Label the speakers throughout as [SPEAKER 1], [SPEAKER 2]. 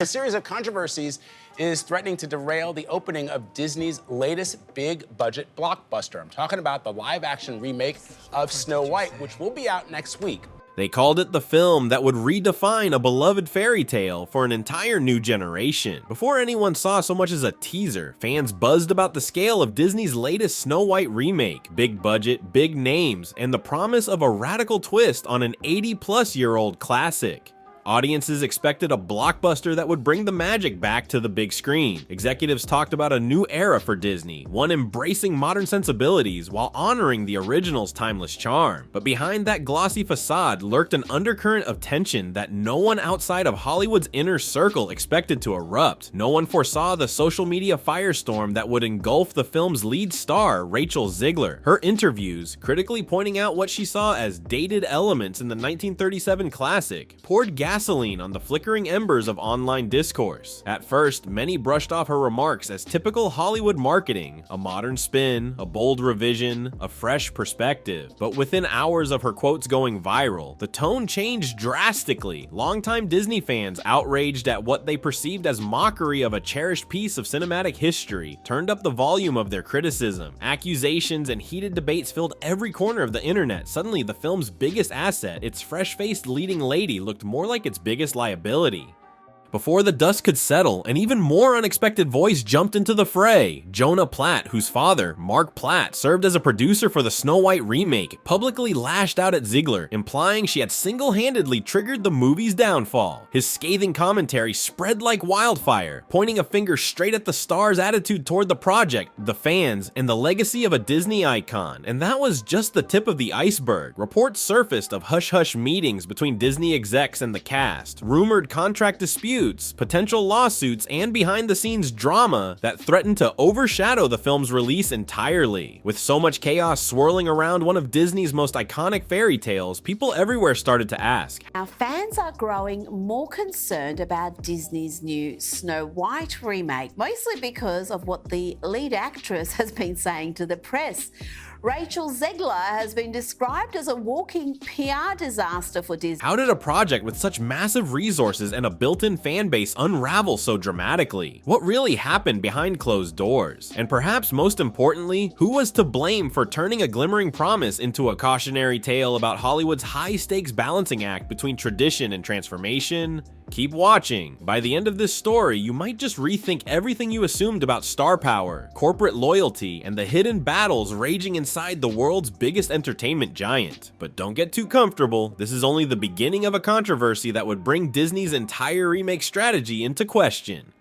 [SPEAKER 1] A series of controversies is threatening to derail the opening of Disney's latest big-budget blockbuster. I'm talking about the live-action remake of Snow White, which will be out next week.
[SPEAKER 2] They called it the film that would redefine a beloved fairy tale for an entire new generation. Before anyone saw so much as a teaser, fans buzzed about the scale of Disney's latest Snow White remake, big budget, big names, and the promise of a radical twist on an 80-plus-year-old classic. Audiences expected a blockbuster that would bring the magic back to the big screen. Executives talked about a new era for Disney, one embracing modern sensibilities while honoring the original's timeless charm. But behind that glossy facade lurked an undercurrent of tension that no one outside of Hollywood's inner circle expected to erupt. No one foresaw the social media firestorm that would engulf the film's lead star, Rachel Zegler. Her interviews, critically pointing out what she saw as dated elements in the 1937 classic, poured gasoline on the flickering embers of online discourse. At first, many brushed off her remarks as typical Hollywood marketing, a modern spin, a bold revision, a fresh perspective. But within hours of her quotes going viral, the tone changed drastically. Longtime Disney fans, outraged at what they perceived as mockery of a cherished piece of cinematic history, turned up the volume of their criticism. Accusations and heated debates filled every corner of the internet. Suddenly, the film's biggest asset, its fresh-faced leading lady, looked more like its biggest liability. Before the dust could settle, an even more unexpected voice jumped into the fray. Jonah Platt, whose father, Mark Platt, served as a producer for the Snow White remake, publicly lashed out at Zegler, implying she had single-handedly triggered the movie's downfall. His scathing commentary spread like wildfire, pointing a finger straight at the star's attitude toward the project, the fans, and the legacy of a Disney icon. And that was just the tip of the iceberg. Reports surfaced of hush-hush meetings between Disney execs and the cast, rumored contract disputes, potential lawsuits, and behind-the-scenes drama that threatened to overshadow the film's release entirely. With so much chaos swirling around one of Disney's most iconic fairy tales, people everywhere started to ask,
[SPEAKER 3] Our fans are growing more concerned about Disney's new Snow White remake, mostly because of what the lead actress has been saying to the press. Rachel Zegler has been described as a walking PR disaster for Disney.
[SPEAKER 2] How did a project with such massive resources and a built-in fan base unravel so dramatically? What really happened behind closed doors? And perhaps most importantly, who was to blame for turning a glimmering promise into a cautionary tale about Hollywood's high-stakes balancing act between tradition and transformation? Keep watching. By the end of this story, you might just rethink everything you assumed about star power, corporate loyalty, and the hidden battles raging inside the world's biggest entertainment giant. But don't get too comfortable. This is only the beginning of a controversy that would bring Disney's entire remake strategy into question.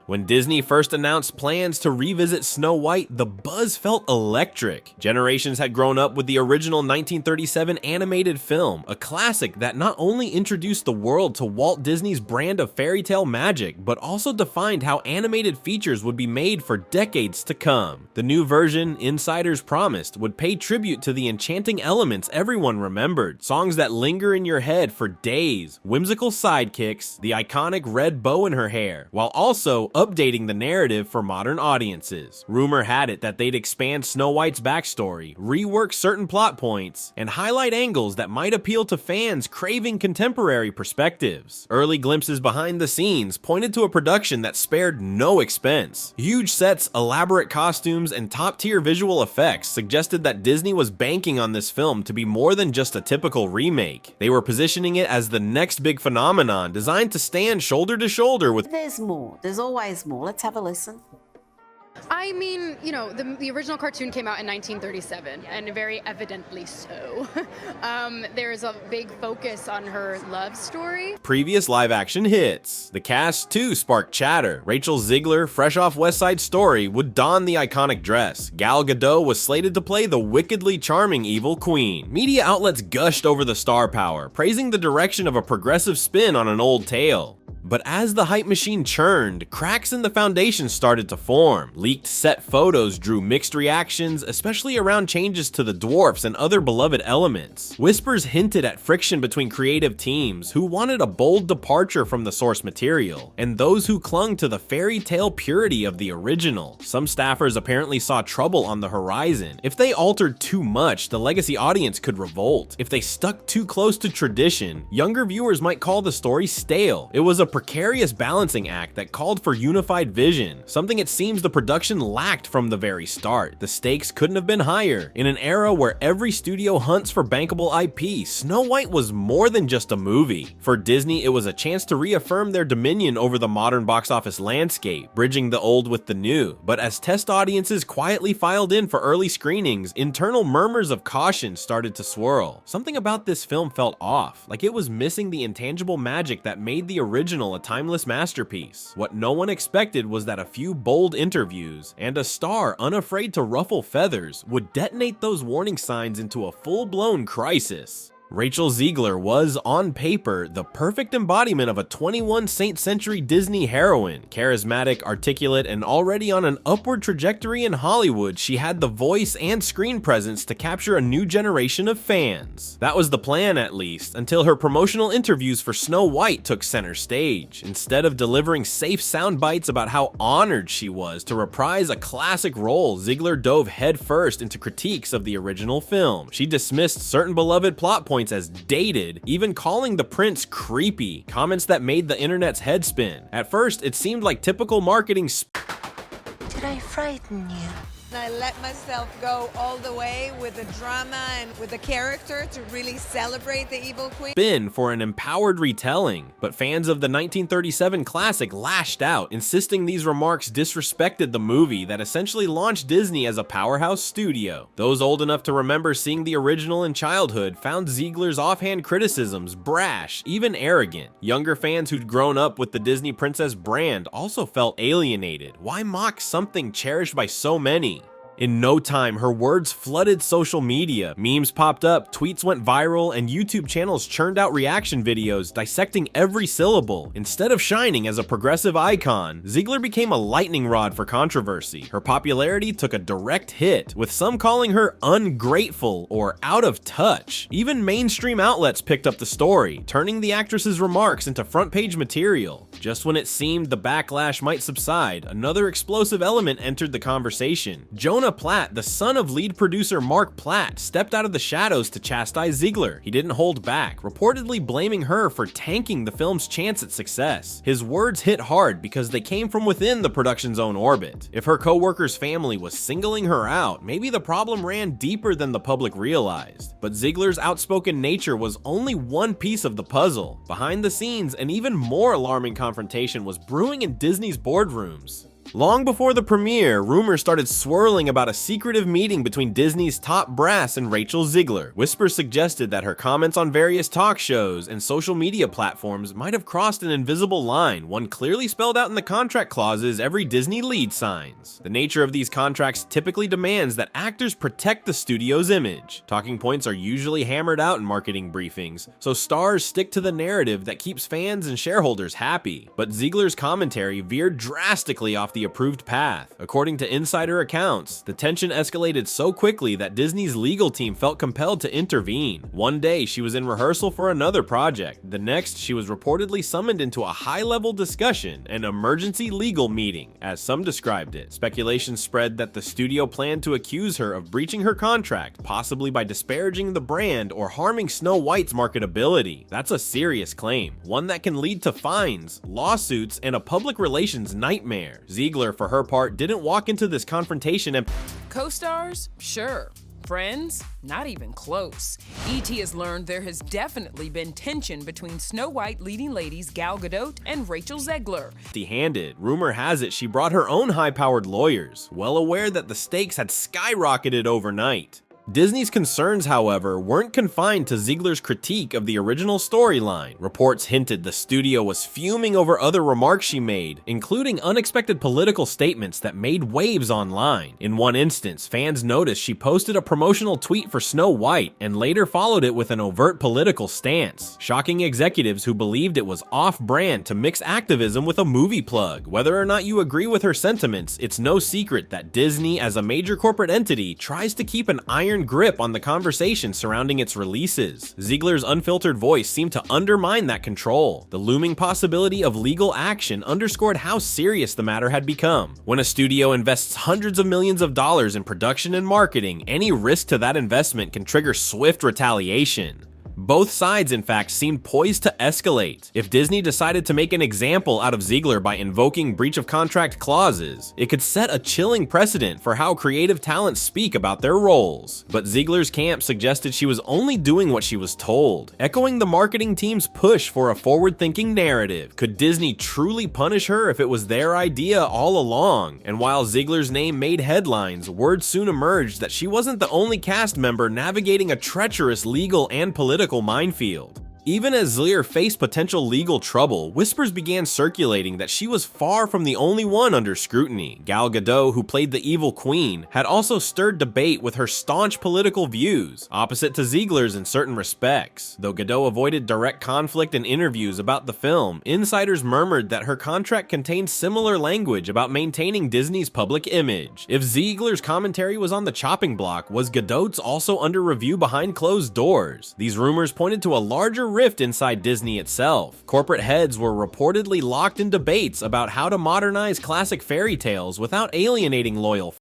[SPEAKER 2] When Disney first announced plans to revisit Snow White, the buzz felt electric. Generations had grown up with the original 1937 animated film, a classic that not only introduced the world to Walt Disney's brand of fairy tale magic, but also defined how animated features would be made for decades to come. The new version, insiders promised, would pay tribute to the enchanting elements everyone remembered, songs that linger in your head for days, whimsical sidekicks, the iconic red bow in her hair, while also updating the narrative for modern audiences. Rumor had it that they'd expand Snow White's backstory, rework certain plot points, and highlight angles that might appeal to fans craving contemporary perspectives. Early glimpses behind the scenes pointed to a production that spared no expense. Huge sets, elaborate costumes, and top-tier visual effects suggested that Disney was banking on this film to be more than just a typical remake. They were positioning it as the next big phenomenon designed to stand shoulder to shoulder with
[SPEAKER 3] There's more. There's always more. Let's have a listen.
[SPEAKER 4] I mean, you know, the original cartoon came out in 1937, and very evidently so. There's a big focus on her love story.
[SPEAKER 2] previous live-action hits. The cast, too, sparked chatter. Rachel Zegler, fresh off West Side Story, would don the iconic dress. Gal Gadot was slated to play the wickedly charming evil queen. Media outlets gushed over the star power, praising the direction of a progressive spin on an old tale. But as the hype machine churned, cracks in the foundation started to form. Leaked set photos drew mixed reactions, especially around changes to the dwarfs and other beloved elements. Whispers hinted at friction between creative teams who wanted a bold departure from the source material, and those who clung to the fairy tale purity of the original. Some staffers apparently saw trouble on the horizon. If they altered too much, the legacy audience could revolt. If they stuck too close to tradition, younger viewers might call the story stale. It was a precarious balancing act that called for unified vision, something it seems the production lacked from the very start. The stakes couldn't have been higher. In an era where every studio hunts for bankable IP, Snow White was more than just a movie. For Disney, it was a chance to reaffirm their dominion over the modern box office landscape, bridging the old with the new. But as test audiences quietly filed in for early screenings, internal murmurs of caution started to swirl. Something about this film felt off, like it was missing the intangible magic that made the original a timeless masterpiece. What no one expected was that a few bold interviews and a star unafraid to ruffle feathers would detonate those warning signs into a full-blown crisis. Rachel Zegler was, on paper, the perfect embodiment of a 21st century Disney heroine. Charismatic, articulate, and already on an upward trajectory in Hollywood, she had the voice and screen presence to capture a new generation of fans. That was the plan, at least, until her promotional interviews for Snow White took center stage. Instead of delivering safe sound bites about how honored she was to reprise a classic role, Zegler dove headfirst into critiques of the original film. She dismissed certain beloved plot points as dated, even calling the prince creepy, comments that made the internet's head spin. At first, it seemed like typical marketing
[SPEAKER 5] Did I frighten you?
[SPEAKER 6] I let myself go all the way with the drama and with the character to really celebrate the evil queen.
[SPEAKER 2] Spin for an empowered retelling, but fans of the 1937 classic lashed out, insisting these remarks disrespected the movie that essentially launched Disney as a powerhouse studio. Those old enough to remember seeing the original in childhood found Ziegler's offhand criticisms brash, even arrogant. Younger fans who'd grown up with the Disney princess brand also felt alienated. Why mock something cherished by so many? In no time, her words flooded social media. Memes popped up, tweets went viral, and YouTube channels churned out reaction videos dissecting every syllable. Instead of shining as a progressive icon, Zegler became a lightning rod for controversy. Her popularity took a direct hit, with some calling her ungrateful or out of touch. Even mainstream outlets picked up the story, turning the actress's remarks into front-page material. Just when it seemed the backlash might subside, another explosive element entered the conversation. Jonah Platt, the son of lead producer Mark Platt, stepped out of the shadows to chastise Zegler. He didn't hold back, reportedly blaming her for tanking the film's chance at success. His words hit hard because they came from within the production's own orbit. If her co-worker's family was singling her out, maybe the problem ran deeper than the public realized. But Ziegler's outspoken nature was only one piece of the puzzle. Behind the scenes, an even more alarming confrontation was brewing in Disney's boardrooms. Long before the premiere, rumors started swirling about a secretive meeting between Disney's top brass and Rachel Zegler. Whispers suggested that her comments on various talk shows and social media platforms might have crossed an invisible line, one clearly spelled out in the contract clauses every Disney lead signs. The nature of these contracts typically demands that actors protect the studio's image. Talking points are usually hammered out in marketing briefings, so stars stick to the narrative that keeps fans and shareholders happy. But Ziegler's commentary veered drastically off the approved path. According to insider accounts, the tension escalated so quickly that Disney's legal team felt compelled to intervene. One day, she was in rehearsal for another project. The next, she was reportedly summoned into a high-level discussion, an emergency legal meeting, as some described it. Speculation spread that the studio planned to accuse her of breaching her contract, possibly by disparaging the brand or harming Snow White's marketability. That's a serious claim, one that can lead to fines, lawsuits, and a public relations nightmare. Zegler, for her part, didn't walk into this confrontation and
[SPEAKER 7] co-stars? Sure. Friends? Not even close. E.T. has learned there has definitely been tension between Snow White leading ladies Gal Gadot and Rachel Zegler.
[SPEAKER 2] empty-handed. Rumor has it she brought her own high-powered lawyers, well aware that the stakes had skyrocketed overnight. Disney's concerns, however, weren't confined to Ziegler's critique of the original storyline. Reports hinted the studio was fuming over other remarks she made, including unexpected political statements that made waves online. In one instance, fans noticed she posted a promotional tweet for Snow White and later followed it with an overt political stance, shocking executives who believed it was off-brand to mix activism with a movie plug. Whether or not you agree with her sentiments, it's no secret that Disney, as a major corporate entity, tries to keep an iron grip on the conversation surrounding its releases. Ziegler's unfiltered voice seemed to undermine that control. The looming possibility of legal action underscored how serious the matter had become. When a studio invests hundreds of millions of dollars in production and marketing, any risk to that investment can trigger swift retaliation. Both sides, in fact, seemed poised to escalate. If Disney decided to make an example out of Zegler by invoking breach of contract clauses, it could set a chilling precedent for how creative talents speak about their roles. But Zegler's camp suggested she was only doing what she was told, echoing the marketing team's push for a forward-thinking narrative. Could Disney truly punish her if it was their idea all along? And while Zegler's name made headlines, word soon emerged that she wasn't the only cast member navigating a treacherous legal and political minefield. Even as Zegler faced potential legal trouble, whispers began circulating that she was far from the only one under scrutiny. Gal Gadot, who played the evil queen, had also stirred debate with her staunch political views, opposite to Zegler's in certain respects. Though Gadot avoided direct conflict in interviews about the film, insiders murmured that her contract contained similar language about maintaining Disney's public image. If Zegler's commentary was on the chopping block, was Gadot's also under review behind closed doors? These rumors pointed to a larger rift inside Disney itself. Corporate heads were reportedly locked in debates about how to modernize classic fairy tales without alienating loyal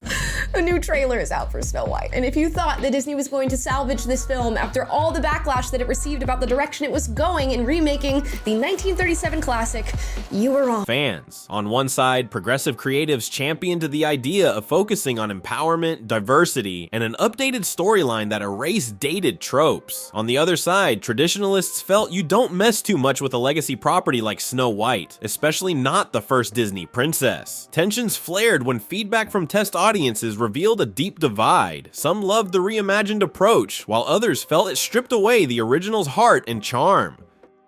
[SPEAKER 8] A new trailer is out for Snow White, and if you thought that Disney was going to salvage this film after all the backlash that it received about the direction it was going in remaking the 1937 classic, you were wrong.
[SPEAKER 2] Fans. On one side, progressive creatives championed the idea of focusing on empowerment, diversity, and an updated storyline that erased dated tropes. On the other side, traditionalists felt you don't mess too much with a legacy property like Snow White, especially not the first Disney princess. Tensions flared when feedback from test audiences revealed a deep divide. Some loved the reimagined approach, while others felt it stripped away the original's heart and charm.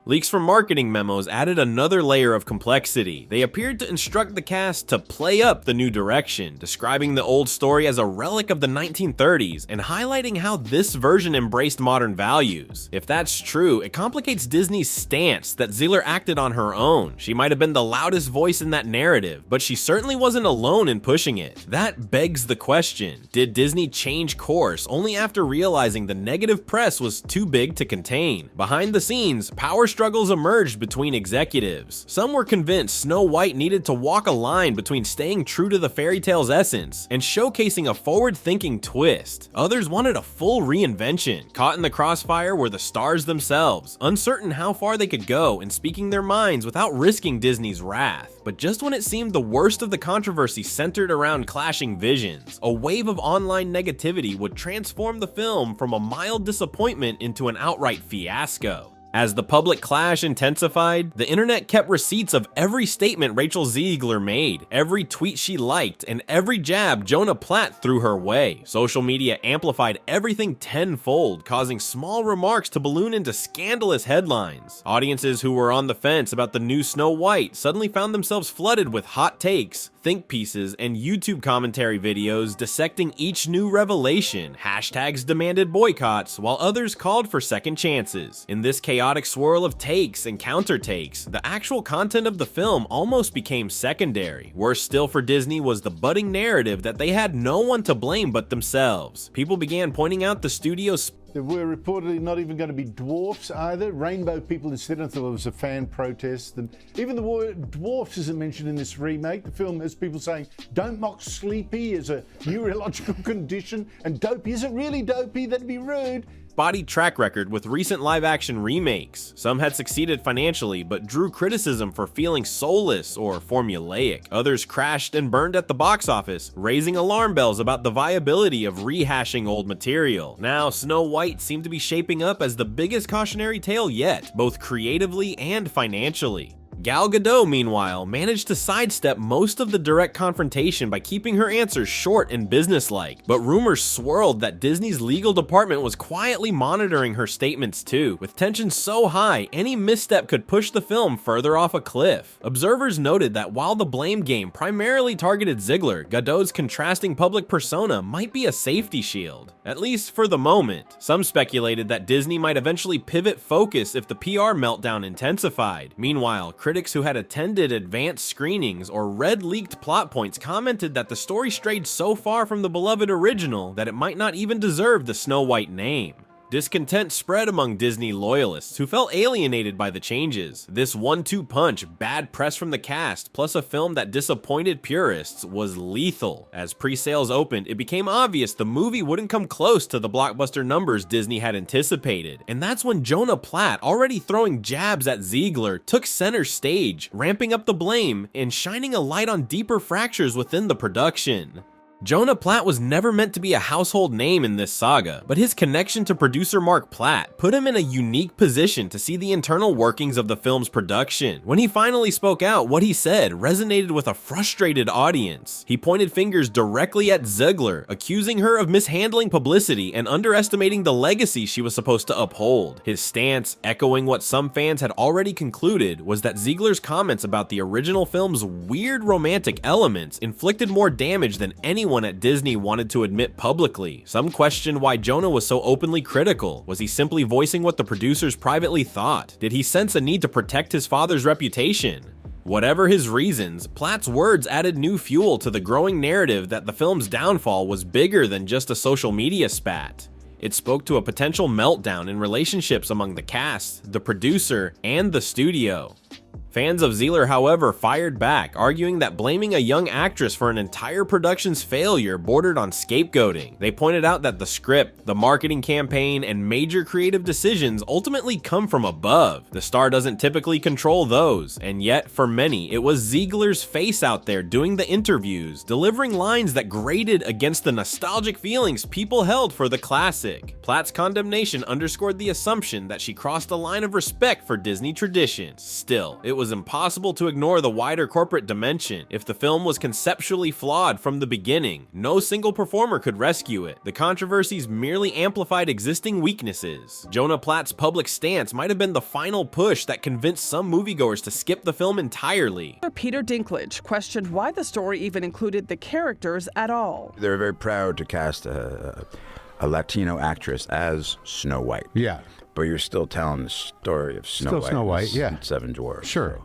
[SPEAKER 2] Leaks from marketing memos added another layer of complexity. They appeared to instruct the cast to play up the new direction, describing the old story as a relic of the 1930s and highlighting how this version embraced modern values. If that's true, it complicates Disney's stance that Zegler acted on her own. She might have been the loudest voice in that narrative, but she certainly wasn't alone in pushing it. That begs the question, did Disney change course only after realizing the negative press was too big to contain? Behind the scenes, power struggles emerged between executives. Some were convinced Snow White needed to walk a line between staying true to the fairy tale's essence and showcasing a forward-thinking twist. Others wanted a full reinvention. Caught in the crossfire were the stars themselves, uncertain how far they could go and speaking their minds without risking Disney's wrath. But just when it seemed the worst of the controversy centered around clashing visions, a wave of online negativity would transform the film from a mild disappointment into an outright fiasco. As the public clash intensified, the internet kept receipts of every statement Rachel Zegler made, every tweet she liked, and every jab Jonah Platt threw her way. Social media amplified everything tenfold, causing small remarks to balloon into scandalous headlines. Audiences who were on the fence about the new Snow White suddenly found themselves flooded with hot takes, think pieces, and YouTube commentary videos dissecting each new revelation. Hashtags demanded boycotts, while others called for second chances. In this chaotic swirl of takes and counter-takes, the actual content of the film almost became secondary. Worse still for Disney was the budding narrative that they had no one to blame but themselves. People began pointing out the studio's
[SPEAKER 9] There were reportedly not even going to be dwarfs either. Rainbow people instead. I thought it was a fan protest. And even the word dwarfs isn't mentioned in this remake. The film has people saying, don't mock sleepy as a neurological condition. And dopey, is it really dopey? That'd be rude.
[SPEAKER 2] Spotty track record with recent live-action remakes. Some had succeeded financially, but drew criticism for feeling soulless or formulaic. Others crashed and burned at the box office, raising alarm bells about the viability of rehashing old material. Now, Snow White seemed to be shaping up as the biggest cautionary tale yet, both creatively and financially. Gal Gadot, meanwhile, managed to sidestep most of the direct confrontation by keeping her answers short and businesslike, but rumors swirled that Disney's legal department was quietly monitoring her statements too. With tensions so high, any misstep could push the film further off a cliff. Observers noted that while the blame game primarily targeted Zegler, Gadot's contrasting public persona might be a safety shield, at least for the moment. Some speculated that Disney might eventually pivot focus if the PR meltdown intensified. Meanwhile, critics who had attended advanced screenings or read leaked plot points commented that the story strayed so far from the beloved original that it might not even deserve the Snow White name. Discontent spread among Disney loyalists who felt alienated by the changes. This 1-2 punch, bad press from the cast, plus a film that disappointed purists, was lethal. As pre-sales opened, it became obvious the movie wouldn't come close to the blockbuster numbers Disney had anticipated. And that's when Jonah Platt, already throwing jabs at Zegler, took center stage, ramping up the blame and shining a light on deeper fractures within the production. Jonah Platt was never meant to be a household name in this saga, but his connection to producer Mark Platt put him in a unique position to see the internal workings of the film's production. When he finally spoke out, what he said resonated with a frustrated audience. He pointed fingers directly at Zegler, accusing her of mishandling publicity and underestimating the legacy she was supposed to uphold. His stance, echoing what some fans had already concluded, was that Zegler's comments about the original film's weird romantic elements inflicted more damage than anyone at Disney wanted to admit publicly. Some questioned why Jonah was so openly critical. Was he simply voicing what the producers privately thought? Did he sense a need to protect his father's reputation? Whatever his reasons, Platt's words added new fuel to the growing narrative that the film's downfall was bigger than just a social media spat. It spoke to a potential meltdown in relationships among the cast, the producer, and the studio. Fans of Zegler, however, fired back, arguing that blaming a young actress for an entire production's failure bordered on scapegoating. They pointed out that the script, the marketing campaign, and major creative decisions ultimately come from above. The star doesn't typically control those, and yet, for many, it was Zegler's face out there doing the interviews, delivering lines that grated against the nostalgic feelings people held for the classic. Platt's condemnation underscored the assumption that she crossed a line of respect for Disney traditions. Still, it was impossible to ignore the wider corporate dimension. If the film was conceptually flawed from the beginning, no single performer could rescue it. The controversies merely amplified existing weaknesses. Jonah Platt's public stance might have been the final push that convinced some moviegoers to skip the film entirely.
[SPEAKER 10] Peter Dinklage questioned why the story even included the characters at all.
[SPEAKER 11] They're very proud to cast a Latino actress as Snow White.
[SPEAKER 9] Yeah.
[SPEAKER 11] But you're still telling the story of Snow White,
[SPEAKER 9] yeah.
[SPEAKER 11] And Seven Dwarfs.
[SPEAKER 9] Sure.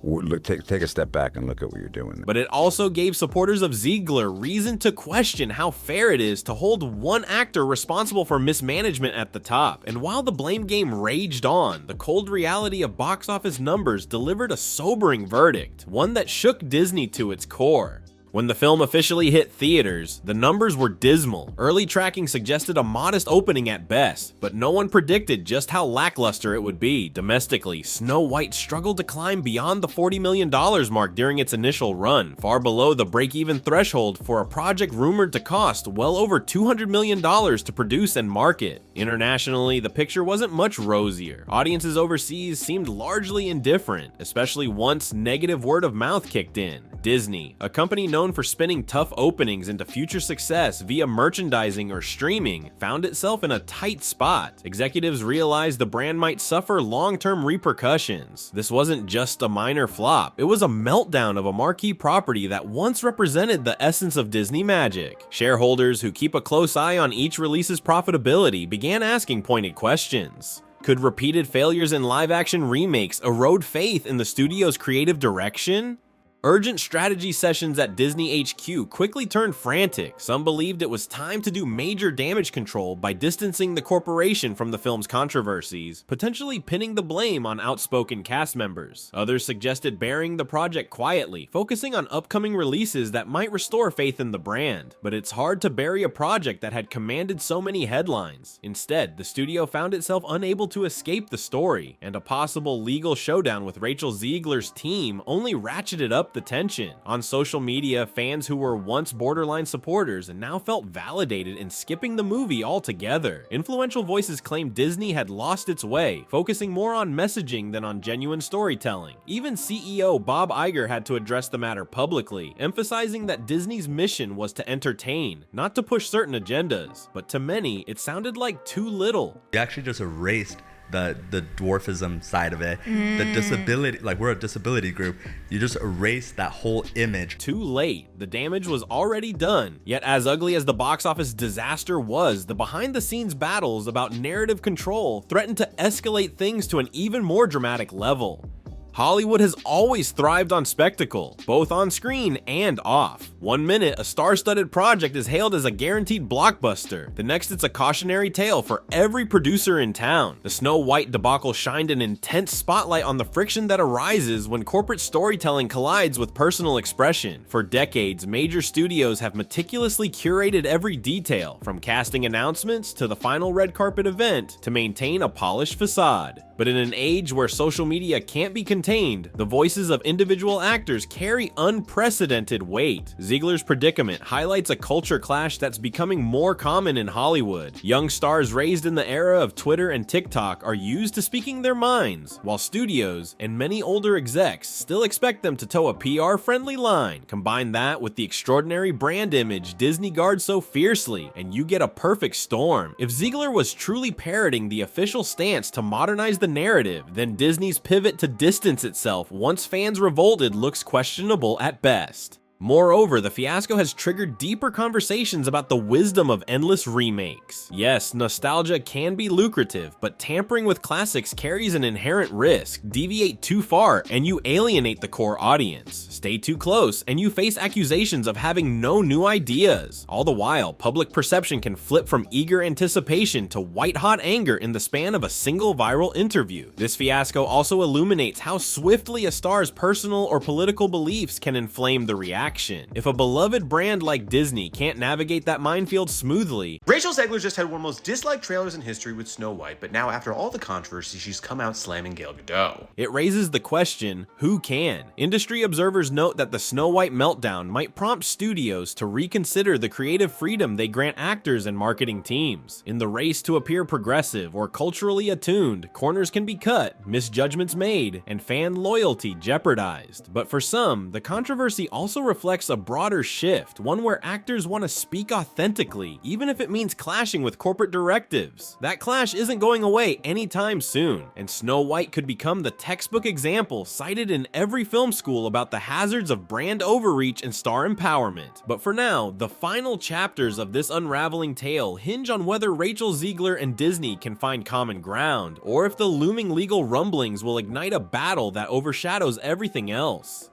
[SPEAKER 11] So, take a step back and look at what you're doing.
[SPEAKER 2] But it also gave supporters of Zegler reason to question how fair it is to hold one actor responsible for mismanagement at the top. And while the blame game raged on, the cold reality of box office numbers delivered a sobering verdict, one that shook Disney to its core. When the film officially hit theaters, the numbers were dismal. Early tracking suggested a modest opening at best, but no one predicted just how lackluster it would be. Domestically, Snow White struggled to climb beyond the $40 million mark during its initial run, far below the break-even threshold for a project rumored to cost well over $200 million to produce and market. Internationally, the picture wasn't much rosier. Audiences overseas seemed largely indifferent, especially once negative word of mouth kicked in. Disney, a company known for spinning tough openings into future success via merchandising or streaming, found itself in a tight spot. Executives realized the brand might suffer long-term repercussions. This wasn't just a minor flop, it was a meltdown of a marquee property that once represented the essence of Disney magic. Shareholders who keep a close eye on each release's profitability began asking pointed questions. Could repeated failures in live-action remakes erode faith in the studio's creative direction? Urgent strategy sessions at Disney HQ quickly turned frantic. Some believed it was time to do major damage control by distancing the corporation from the film's controversies, potentially pinning the blame on outspoken cast members. Others suggested burying the project quietly, focusing on upcoming releases that might restore faith in the brand. But it's hard to bury a project that had commanded so many headlines. Instead, the studio found itself unable to escape the story, and a possible legal showdown with Rachel Zegler's team only ratcheted up the tension. On social media, fans who were once borderline supporters and now felt validated in skipping the movie altogether. Influential voices claimed Disney had lost its way, focusing more on messaging than on genuine storytelling. Even CEO Bob Iger had to address the matter publicly, emphasizing that Disney's mission was to entertain, not to push certain agendas. But to many, it sounded like too little.
[SPEAKER 12] You actually just erased the dwarfism side of it, the disability, like we're a disability group, you just erase that whole image.
[SPEAKER 2] Too late. The damage was already done. Yet as ugly as the box office disaster was, the behind-the-scenes battles about narrative control threatened to escalate things to an even more dramatic level. Hollywood has always thrived on spectacle, both on screen and off. One minute, a star-studded project is hailed as a guaranteed blockbuster. The next, it's a cautionary tale for every producer in town. The Snow White debacle shined an intense spotlight on the friction that arises when corporate storytelling collides with personal expression. For decades, major studios have meticulously curated every detail, from casting announcements to the final red carpet event, to maintain a polished facade. But in an age where social media can't be contained, the voices of individual actors carry unprecedented weight. Zegler's predicament highlights a culture clash that's becoming more common in Hollywood. Young stars raised in the era of Twitter and TikTok are used to speaking their minds, while studios and many older execs still expect them to toe a PR-friendly line. Combine that with the extraordinary brand image Disney guards so fiercely, and you get a perfect storm. If Zegler was truly parroting the official stance to modernize the narrative, then Disney's pivot to distance itself once fans revolted looks questionable at best. Moreover, the fiasco has triggered deeper conversations about the wisdom of endless remakes. Yes, nostalgia can be lucrative, but tampering with classics carries an inherent risk. Deviate too far and you alienate the core audience. Stay too close and you face accusations of having no new ideas. All the while, public perception can flip from eager anticipation to white-hot anger in the span of a single viral interview. This fiasco also illuminates how swiftly a star's personal or political beliefs can inflame the reaction. If a beloved brand like Disney can't navigate that minefield smoothly.
[SPEAKER 13] Rachel Zegler just had one of the most disliked trailers in history with Snow White, but now after all the controversy, she's come out slamming Gal Gadot.
[SPEAKER 2] It raises the question, who can? Industry observers note that the Snow White meltdown might prompt studios to reconsider the creative freedom they grant actors and marketing teams. In the race to appear progressive or culturally attuned, corners can be cut, misjudgments made, and fan loyalty jeopardized. But for some, the controversy also reflects a broader shift, one where actors want to speak authentically, even if it means clashing with corporate directives. That clash isn't going away anytime soon, and Snow White could become the textbook example cited in every film school about the hazards of brand overreach and star empowerment. But for now, the final chapters of this unraveling tale hinge on whether Rachel Zegler and Disney can find common ground, or if the looming legal rumblings will ignite a battle that overshadows everything else.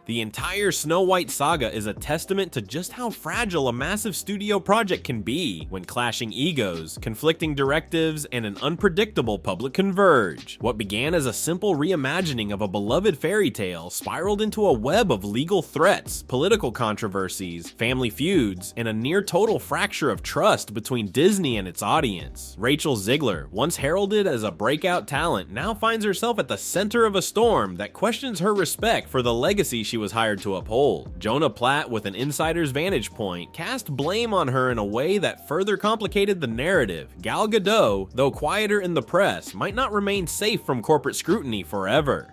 [SPEAKER 2] The entire Snow White saga is a testament to just how fragile a massive studio project can be when clashing egos, conflicting directives, and an unpredictable public converge. What began as a simple reimagining of a beloved fairy tale spiraled into a web of legal threats, political controversies, family feuds, and a near-total fracture of trust between Disney and its audience. Rachel Zegler, once heralded as a breakout talent, now finds herself at the center of a storm that questions her respect for the legacy she was hired to uphold. Jonah Platt, with an insider's vantage point, cast blame on her in a way that further complicated the narrative. Gal Gadot, though quieter in the press, might not remain safe from corporate scrutiny forever.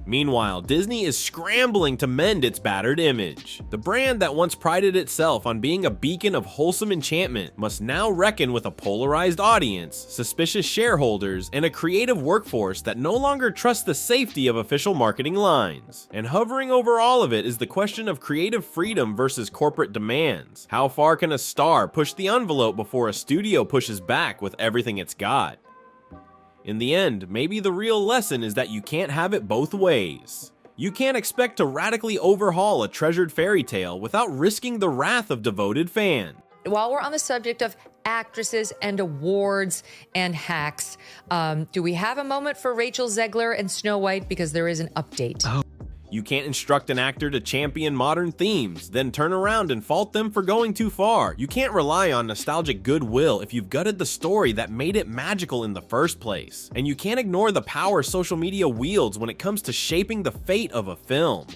[SPEAKER 2] Meanwhile, Disney is scrambling to mend its battered image. The brand that once prided itself on being a beacon of wholesome enchantment must now reckon with a polarized audience, suspicious shareholders, and a creative workforce that no longer trusts the safety of official marketing lines. And hovering over all of it is the question of creative freedom versus corporate demands. How far can a star push the envelope before a studio pushes back with everything it's got? In the end, maybe the real lesson is that you can't have it both ways. You can't expect to radically overhaul a treasured fairy tale without risking the wrath of devoted fans.
[SPEAKER 14] While we're on the subject of actresses and awards and hacks, do we have a moment for Rachel Zegler and Snow White? Because there is an update.
[SPEAKER 2] You can't instruct an actor to champion modern themes, then turn around and fault them for going too far. You can't rely on nostalgic goodwill if you've gutted the story that made it magical in the first place. And you can't ignore the power social media wields when it comes to shaping the fate of a film.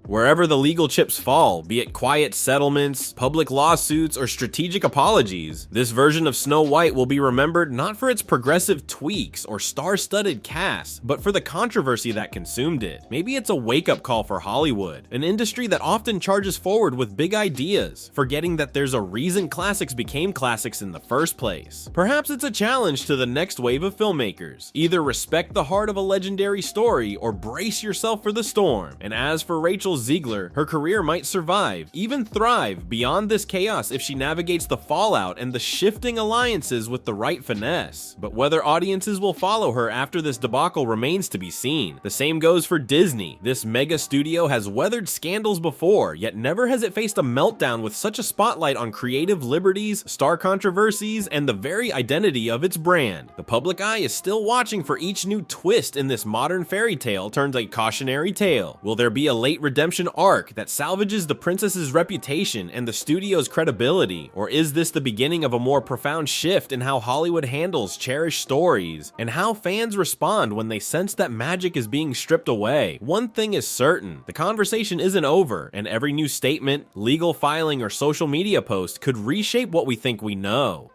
[SPEAKER 2] Wherever the legal chips fall, be it quiet settlements, public lawsuits, or strategic apologies, this version of Snow White will be remembered not for its progressive tweaks or star-studded cast, but for the controversy that consumed it. Maybe it's a wake-up call for Hollywood, an industry that often charges forward with big ideas, forgetting that there's a reason classics became classics in the first place. Perhaps it's a challenge to the next wave of filmmakers. Either respect the heart of a legendary story or brace yourself for the storm. And as for Rachel Rachel Zegler, her career might survive, even thrive, beyond this chaos if she navigates the fallout and the shifting alliances with the right finesse. But whether audiences will follow her after this debacle remains to be seen. The same goes for Disney. This mega studio has weathered scandals before, yet never has it faced a meltdown with such a spotlight on creative liberties, star controversies, and the very identity of its brand. The public eye is still watching for each new twist in this modern fairy tale turns a cautionary tale. Will there be a late redemption arc that salvages the princess's reputation and the studio's credibility? Or is this the beginning of a more profound shift in how Hollywood handles cherished stories, and how fans respond when they sense that magic is being stripped away? One thing is certain, the conversation isn't over, and every new statement, legal filing, or social media post could reshape what we think we know.